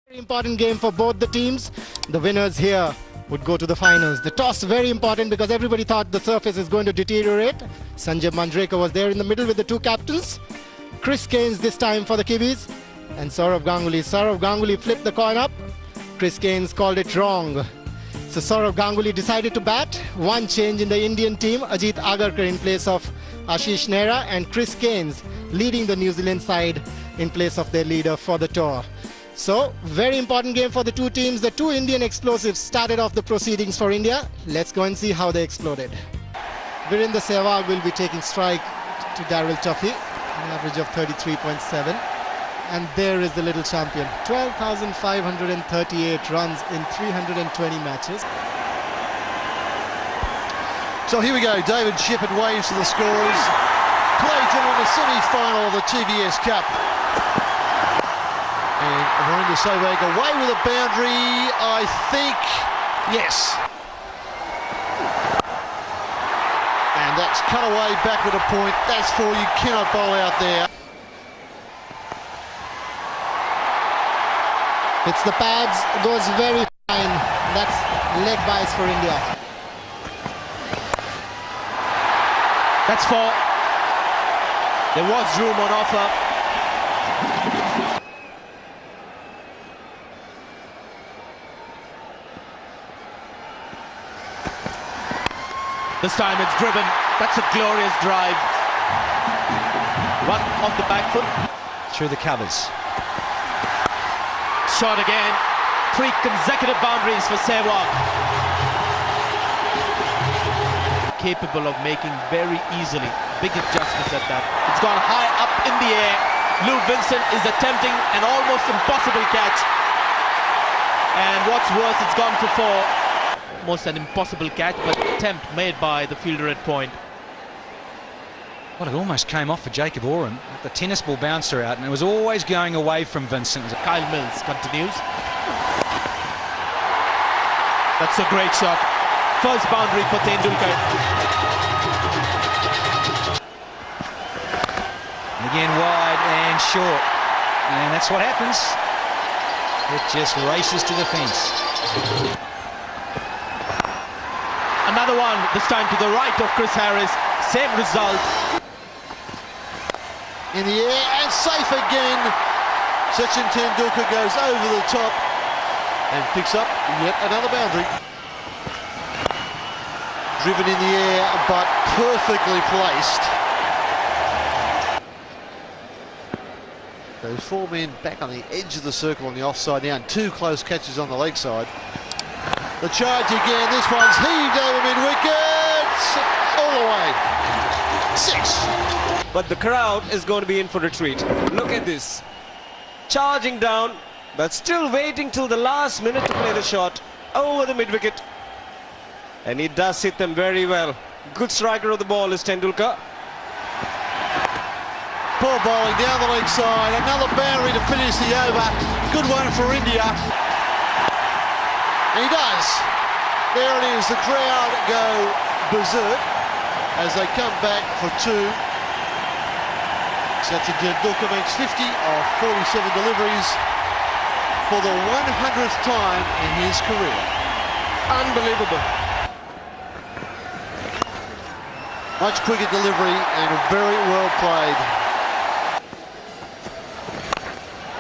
Very important game for both the teams. The winners here would go to the finals. The toss very important because everybody thought the surface is going to deteriorate. Sanjay Manjrekar was there in the middle with the two captains. Chris Gaines this time for the Kiwis and Saurav Ganguly. Saurav Ganguly flipped the coin up. Chris Gaines called it wrong. So Saurav Ganguly decided to bat. One change in the Indian team. Ajit Agarkar in place of Ashish Nehra and Chris Gaines leading the New Zealand side in place of their leader for the tour. So, very important game for the two teams. The two Indian explosives started off the proceedings for India. Let's go and see how they exploded. Virendra Sehwag will be taking strike to Daryl Tuffy, an average of 33.7. And there is the little champion. 12,538 runs in 320 matches. So here we go, David Shepherd waves to the scores. Played in the semi-final of the TVS Cup. And Virendra Sehwag away with a boundary, I think, yes. And that's cut away back with a point. That's four, you cannot bowl out there. Hits the pads, goes very fine. That's leg bias for India. That's four. There was room on offer. This time it's driven. That's a glorious drive. One off the back foot. Through the covers. Shot again. 3 consecutive boundaries for Sehwag. Capable of making very easily big adjustments at that. It's gone high up in the air. Lou Vincent is attempting an almost impossible catch. And what's worse, it's gone for 4. Almost an impossible catch, but attempt made by the fielder at point. Well, it almost came off for Jacob Oram. The tennis ball bounced her out, and it was always going away from Vincent. Kyle Mills continues. That's a great shot. First boundary for Tendulkar. Again, wide and short. And that's what happens. It just races to the fence. Another one, this time to the right of Chris Harris. Same result. In the air and safe again. Sachin Tendulkar goes over the top and picks up yet another boundary. Driven in the air but perfectly placed. Those 4 men back on the edge of the circle on the offside now, and 2 close catches on the leg side. The charge again, this one's heaved over mid-wicket, all the way. 6. But the crowd is going to be in for a treat. Look at this. Charging down, but still waiting till the last minute to play the shot over the mid-wicket. And he does hit them very well. Good striker of the ball is Tendulkar. Poor bowling down the leg side, another boundary to finish the over. Good one for India. And he does. There it is, the crowd go berserk as they come back for 2. Sachin Tendulkar makes 50 of 47 deliveries for the 100th time in his career. Unbelievable. Much quicker delivery and very well played.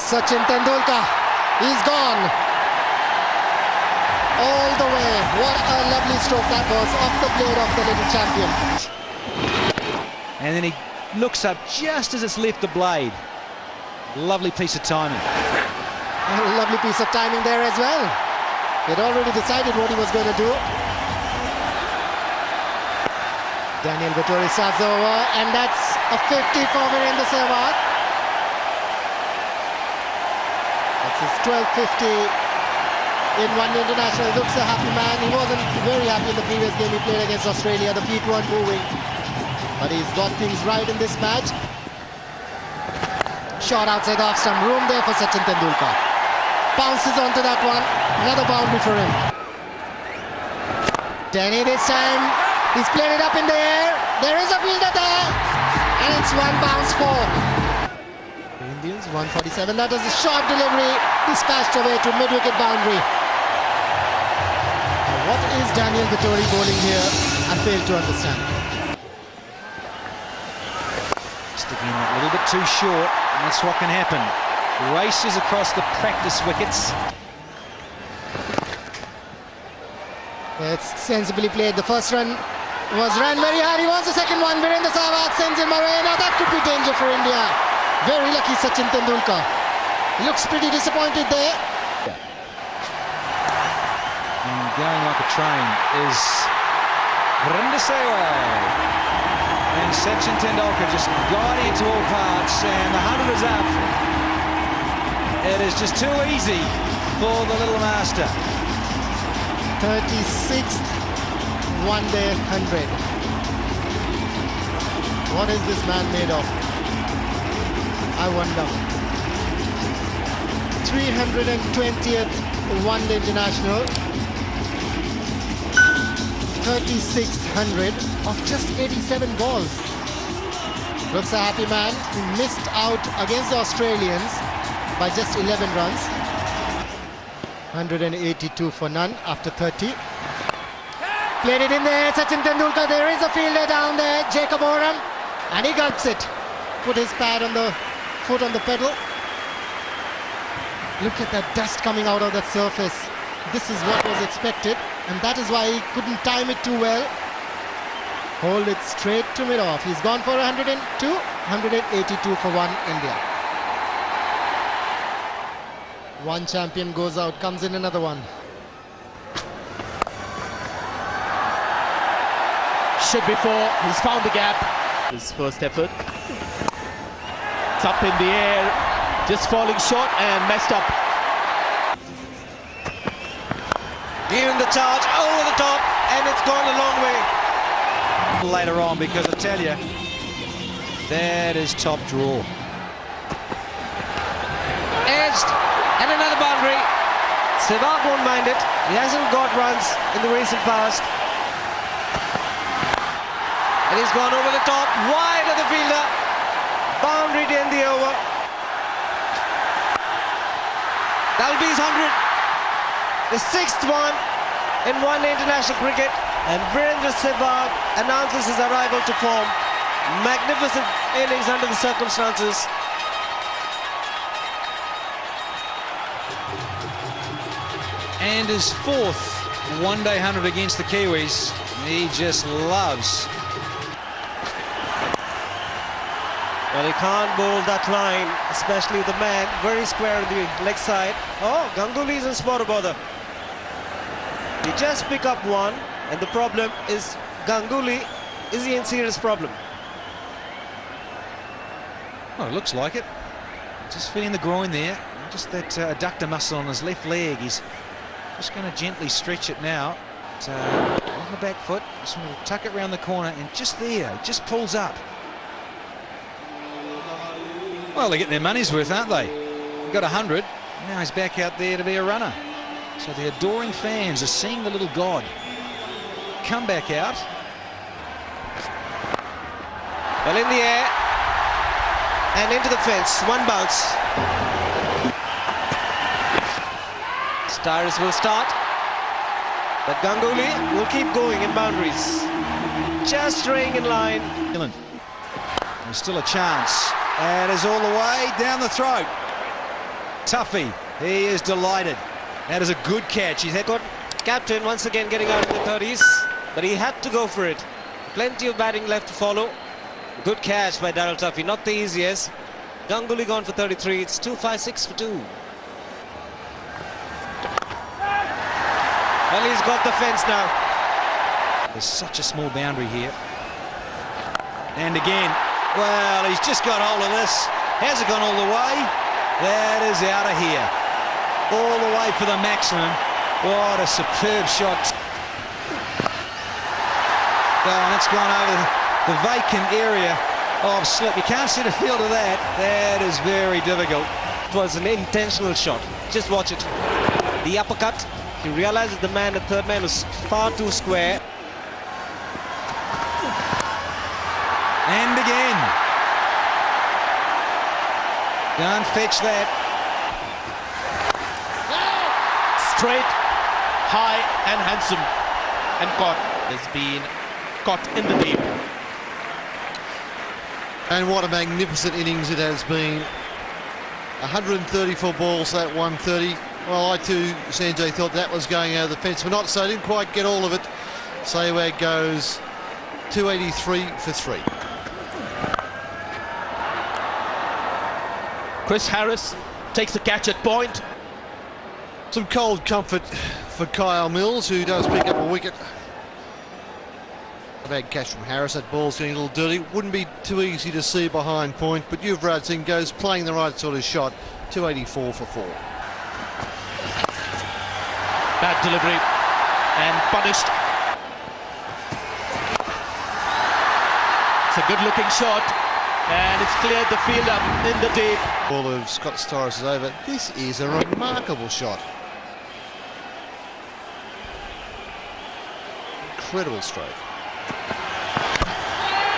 Sachin Tendulkar, he's gone. All the way. What a lovely stroke that was off the blade of the little champion. And then he looks up just as it's left the blade. Lovely piece of timing. A lovely piece of timing there as well. He'd already decided what he was going to do. Daniel Vettori starts over, and that's a 50 for Virendra Sehwag. That's his 12th 50 in one international. Looks a happy man. He wasn't very happy in the previous game he played against Australia. The feet weren't moving. But he's got things right in this match. Shot outside the off stump. Room there for Sachin Tendulkar. Bounces onto that one. Another boundary for him. Denny this time. He's played it up in the air. There is a fielder there. And it's 1 bounce 4. The Indians 147. That was a sharp delivery. Dispatched away to mid-wicket boundary. Now, what is Daniel Vettori bowling here? I fail to understand. Sticking a little bit too short, and that's what can happen. Races across the practice wickets. It's sensibly played. The first run was ran very hard. He wants the second one. Virendra Sehwag sends him away. Now that could be danger for India. Very lucky Sachin Tendulkar. Looks pretty disappointed there. And going like a train is Virendra Sehwag. And Sachin Tendulkar just guiding it to all parts, and the 100 is up. It is just too easy for the little master. 36th one-day 100. What is this man made of? I wonder. 320th one-day international. 36th 100 of just 87 balls. Looks a happy man. He missed out against the Australians by just 11 runs. 182 for none after 30. Played it in there, Sachin Tendulkar. There is a fielder down there, Jacob Oram, and he gulps it. Put his foot on the pedal. Look at that dust coming out of that surface. This is what was expected, and that is why he couldn't time it too well. Hold it straight to mid-off. He's gone for 102, 182 for one India. One champion goes out, comes in another one. Should be four. He's found the gap. His first effort. It's up in the air. Just falling short and messed up. Given the charge over the top, and it's gone a long way. Later on, because I tell you, that is top draw. Edged, and another boundary. Sehwag won't mind it. He hasn't got runs in the recent past. And he's gone over the top, wide of the fielder. Boundary to end the over. That'll be his 100. The sixth one in one-day international cricket. And Virendra Sehwag announces his arrival to form. Magnificent innings under the circumstances. And his fourth one-day 100 against the Kiwis. He just loves. Well, he can't bowl that line, especially the man very square on the leg side. Oh, Ganguly's in spot about bother. He just pick up one, and the problem is Ganguly. Is he in serious problem? Well, it looks like it. Just feeling the groin there. Just that adductor muscle on his left leg. He's just going to gently stretch it now. On the back foot, just going to tuck it around the corner, and just there, it just pulls up. Well, they're getting their money's worth, aren't they? They've got 100. Now he's back out there to be a runner. So the adoring fans are seeing the little god come back out. Well, in the air and into the fence. One bounce. Stars will start, but Ganguly will keep going in boundaries. Just staying in line. There's still a chance. And is all the way down the throat. Tuffy, he is delighted. That is a good catch. He's had Good captain once again getting out in the 30s, but he had to go for it. Plenty of batting left to follow. Good catch by Daryl Tuffy, not the easiest. Ganguly gone for 33. It's 256 for 2. Well, he's got the fence now. There's such a small boundary here. And again, well, he's just got hold of this. Has it gone all the way? That is out of here. All the way for the maximum. What a superb shot. Well, and it's gone over the vacant area of slip. You can't see the field of that. That is very difficult. It was an intentional shot. Just watch it. The uppercut. He realizes the man, the third man, was far too square. And again. Can't fetch that. Straight, high and handsome. And caught. Has been caught in the deep. And what a magnificent innings it has been. 134 balls, that 130. Well, I too, Sanjay, thought that was going out of the fence, but not so. Didn't quite get all of it. Sehwag goes 283 for 3. Chris Harris takes the catch at point. Some cold comfort for Kyle Mills, who does pick up a wicket. A bad catch from Harris. That ball's getting a little dirty. Wouldn't be too easy to see behind point, but Yuvraj Singh goes playing the right sort of shot. 284 for 4. Bad delivery and punished. It's a good looking shot and it's cleared the field up in the deep. Ball of Scott Storris is over. This is a remarkable shot. Incredible stroke.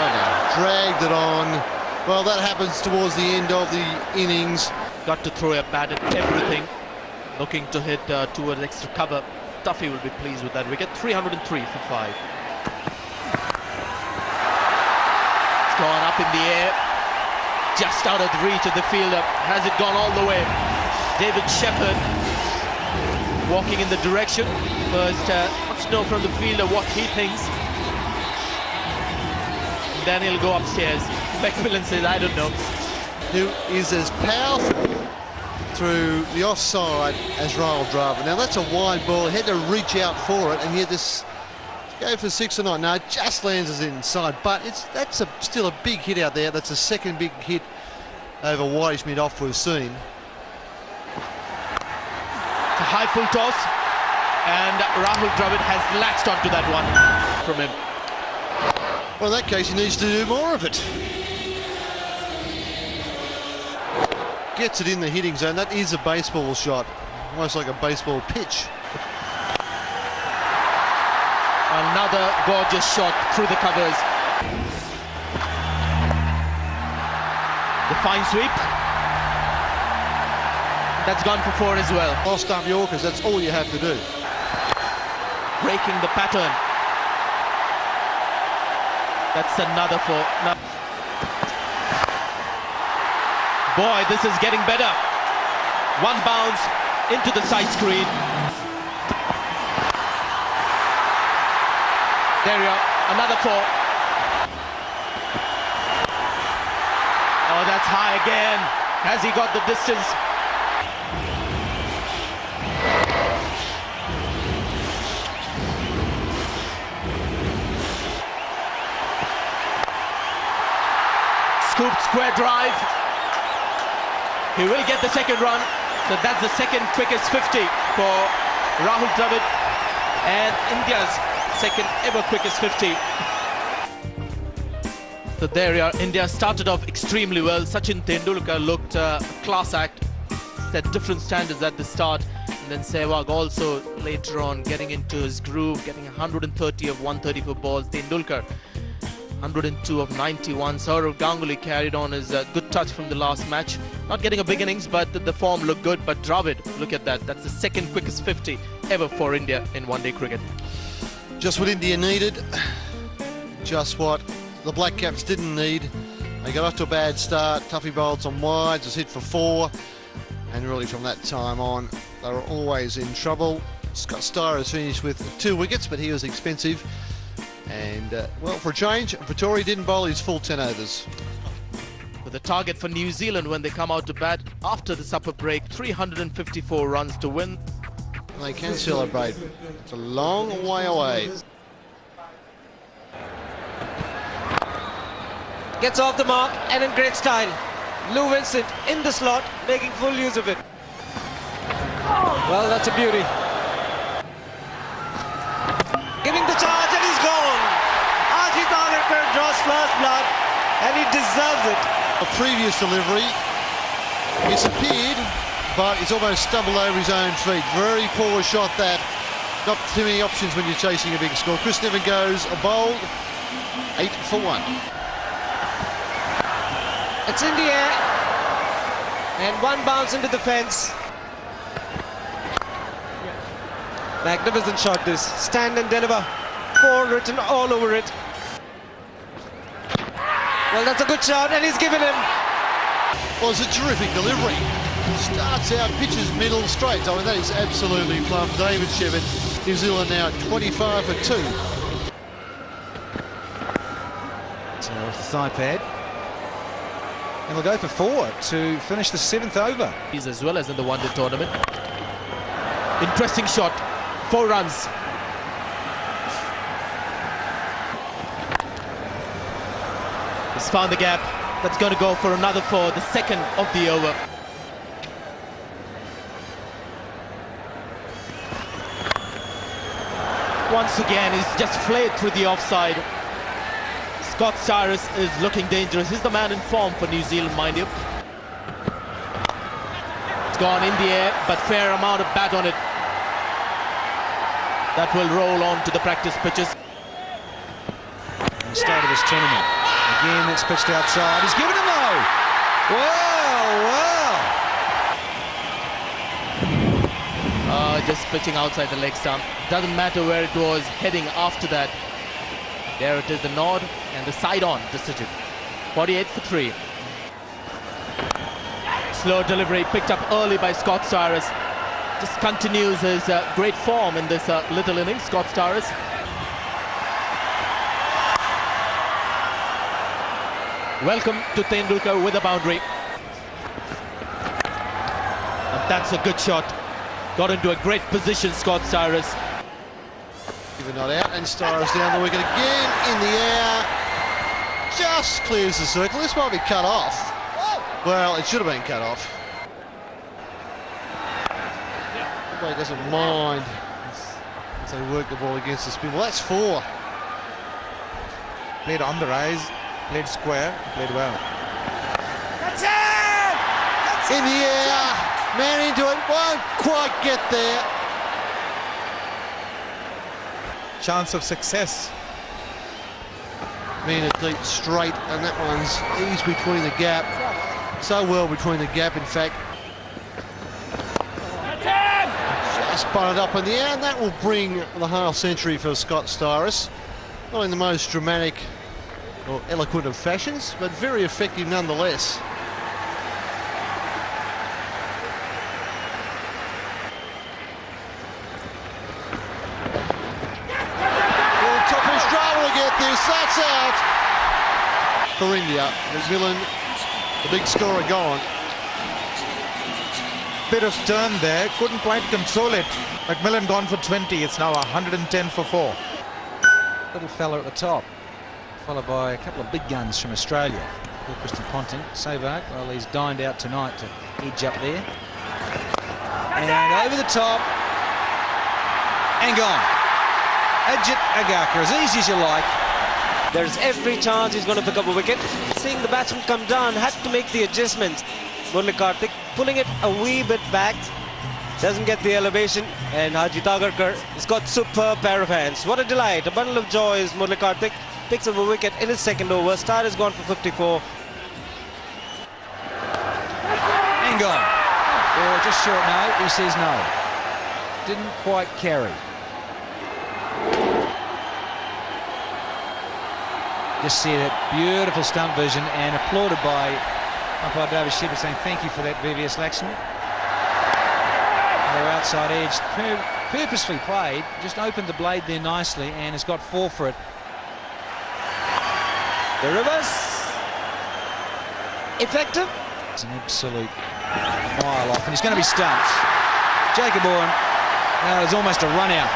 Oh no, dragged it on. Well, that happens towards the end of the innings. Got to throw a bat at everything. Looking to hit towards extra cover. Duffy will be pleased with that wicket. 303 for 5. It's gone up in the air. Just out of the reach of the fielder. Has it gone all the way? David Shepherd walking in the direction. First, wants to know from the fielder what he thinks. Then he'll go upstairs. Macmillan says, I don't know. Who is as powerful through the offside as Rahul Dravid. Now that's a wide ball. He had to reach out for it, and he had this go for 6 or 9. No, it just lands us inside, but that's still a big hit out there. That's the second big hit over Whitish mid-off we've seen. It's a high full toss, and Rahul Dravid has latched onto that one from him. Well, in that case, he needs to do more of it. Gets it in the hitting zone. That is a baseball shot, almost like a baseball pitch. Another gorgeous shot through the covers. The fine sweep. That's gone for 4 as well. Lost up Yorkers, that's all you have to do. Breaking the pattern. That's another 4. No. Boy, this is getting better. One bounce into the side screen. There we are, another 4. Oh, that's high again. Has he got the distance? Scooped square drive. He will get the second run. So that's the second quickest 50 for Rahul Dravid and India's second ever quickest 50. So there we are. India started off extremely well. Sachin Tendulkar looked a class act, set different standards at the start. And then Sehwag also later on getting into his groove, getting 130 of 134 balls. Tendulkar 102 of 91. Saurav Ganguly carried on his good touch from the last match. Not getting a big innings, but the form looked good. But Dravid, look at that. That's the second quickest 50 ever for India in one-day cricket. Just what India needed. Just what the Black Caps didn't need. They got off to a bad start. Tuffy bowled some wides, was hit for 4. And really from that time on, they were always in trouble. Scott Storris finished with 2 wickets, but he was expensive. And, well, for a change, Pretoria didn't bowl his full 10 overs. But the target for New Zealand when they come out to bat after the supper break, 354 runs to win. And they can celebrate. It's a long way away. Gets off the mark and in great style. Lou Vincent in the slot, making full use of it. Well, that's a beauty. Giving the charge and he's gone. Ajit Agarkar draws first blood and he deserves it. A previous delivery, it's appeared, but he's almost stumbled over his own feet. Very poor shot that. Not too many options when you're chasing a big score. Chris Nevin goes a bowl, 8 for 1. It's in the air. And one bounce into the fence. Magnificent shot this. Stand and deliver. 4 written all over it. Well, that's a good shot, and he's given him. Well, it's a terrific delivery. Starts out, pitches middle, straight. I mean, that is absolutely plumb. David Shevin, New Zealand now at 25 for 2. So off the thigh pad. And we'll go for 4 to finish the 7th over. He's as well as in the one-day tournament. Interesting shot. 4 runs. He's found the gap. That's going to go for another 4, the second of the over. Once again, he's just flayed through the offside. Scott Cyrus is looking dangerous. He's the man in form for New Zealand, mind you. It's gone in the air, but fair amount of bat on it. That will roll on to the practice pitches. The start of this tournament. Again, it's pitched outside. He's given him though. Well. Just pitching outside the leg stump. Doesn't matter where it was heading after that. There it is, the nod and the side-on decision. 48 for 3. Slow delivery picked up early by Scott Cyrus. Just continues his great form in this little innings, Scott Cyrus. Welcome to Tendulkar with a boundary. And that's a good shot. Got into a great position, Scott Cyrus. Even not out, and Cyrus down the wicket again in the air. Just clears the circle. This might be cut off. Well, it should have been cut off. Everybody doesn't mind as they work the ball against the spin. Well, that's 4. Played on the rise, played square, played well. That's it! In the air, man into it, won't quite get there. Chance of success. Man, a deep straight, and that one's eased between the gap. So well between the gap, in fact. Just bunted up in the air, and that will bring the half century for Scott Cyrus. Not in the most dramatic or eloquent of fashions, but very effective nonetheless. Well, Topish Dra will get this, that's out. For India, McMillan, the big scorer, gone. Bit of turn there, couldn't quite control it. McMillan gone for 20, it's now 110 for 4. Little fella at the top, followed by a couple of big guns from Australia. Christian Ponting, Sehwag, well, he's dined out tonight to edge up there. And over the top, and gone. Ajit Agarkar, as easy as you like. There's every chance he's going to pick up a wicket. Seeing the batsman come down, had to make the adjustments. Murali Karthik pulling it a wee bit back. Doesn't get the elevation, and Ajit Agarkar has got superb pair of hands. What a delight, a bundle of joy is Murali Karthik. Picks up a wicket in his second over. Star has gone for 54. And gone. Oh, just short no, he says no. Didn't quite carry. Just see that beautiful stump vision, and applauded by umpire David Shevin, saying thank you for that, VVS Laxman. Their outside edge, purposely played, just opened the blade there nicely, and has got 4 for it. The reverse. Effective. It's an absolute mile off, and he's going to be stumped. Jacob Oram, it's almost a run out.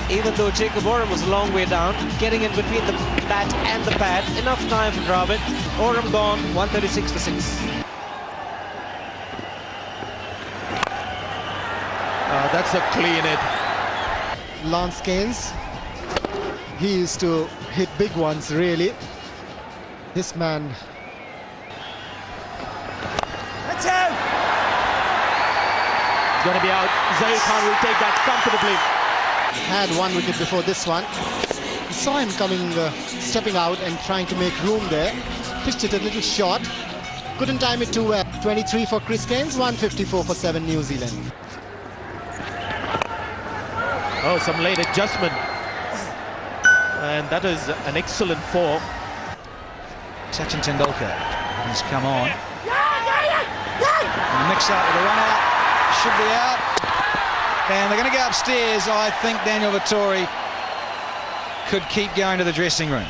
Even though Jacob Oram was a long way down, getting in between the bat and the pad, enough time for Dravid. Oram gone, 136 for 6. That's a clean hit. Lance Keynes, he used to hit big ones, really. This man. That's out! It's going to be out. Zahir Khan will take that comfortably. Had 1 wicket before this one. You saw him coming, stepping out and trying to make room there. Pitched it a little short. Couldn't time it too well. 123 for Chris Cairns, 154 for 7 New Zealand. Oh, some late adjustment. And that is an excellent four. Sachin Tendulkar has come on. And the mix-up with a run out. Should be out. And they're going to go upstairs. I think Daniel Vettori could keep going to the dressing room.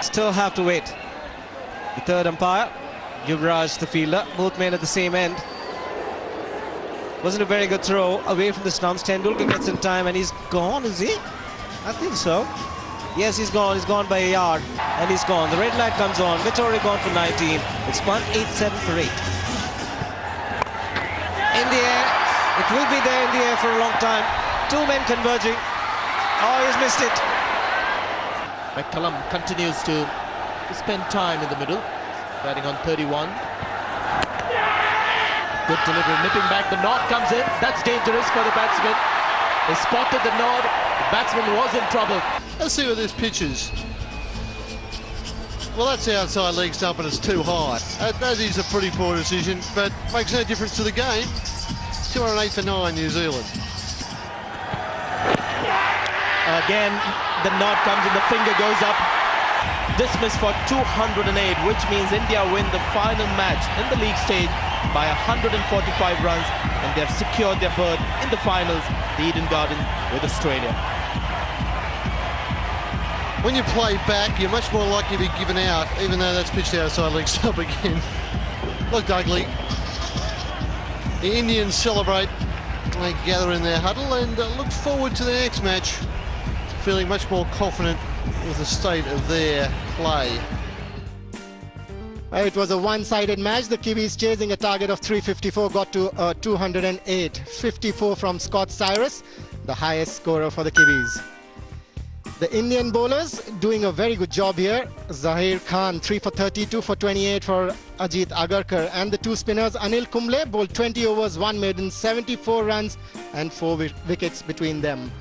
Still have to wait. The third umpire, Yuvraj the fielder, both men at the same end. Wasn't a very good throw away from the stumps. Tendulkar gets in time and he's gone, is he? I think so. Yes, he's gone. He's gone by a yard and he's gone. The red light comes on. Vettori gone for 19. It's 187 for 8. In the air. It will be there in the air for a long time. Two men converging. Oh, he's missed it. McCullum continues to spend time in the middle, batting on 31. Good delivery, nipping back. The nod comes in. That's dangerous for the batsman. They spotted the nod. The batsman was in trouble. Let's see what this pitch is. Well, that's outside leg stump and it's too high. That is a pretty poor decision, but makes no difference to the game. 208 for 9, New Zealand. Again, the nod comes and the finger goes up. Dismiss for 208, which means India win the final match in the league stage by 145 runs, and they've secured their berth in the finals, the Eden Garden, with Australia. When you play back, you're much more likely to be given out, even though that's pitched outside leg stump again. Looked ugly. The Indians celebrate, they gather in their huddle and look forward to the next match, feeling much more confident with the state of their play. It was a one-sided match. The Kiwis, chasing a target of 354, got to 208. 54 from Scott Cyrus, the highest scorer for the Kiwis. The Indian bowlers doing a very good job here. Zahir Khan 3 for 32 for 28 for Ajit Agarkar, and the two spinners Anil Kumble bowled 20 overs, 1 maiden, 74 runs and 4 wickets between them.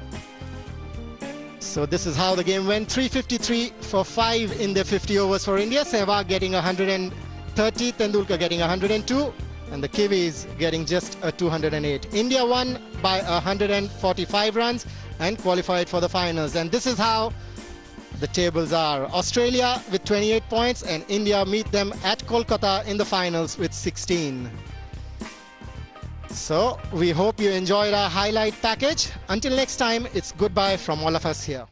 So this is how the game went. 353 for 5 in the 50 overs for India. Sehwag getting 130, Tendulkar getting 102, and the Kiwis getting just a 208. India won by 145 runs and qualified for the finals. And this is how the tables are. Australia with 28 points and India meet them at Kolkata in the finals with 16. So we hope you enjoyed our highlight package. Until next time, it's goodbye from all of us here.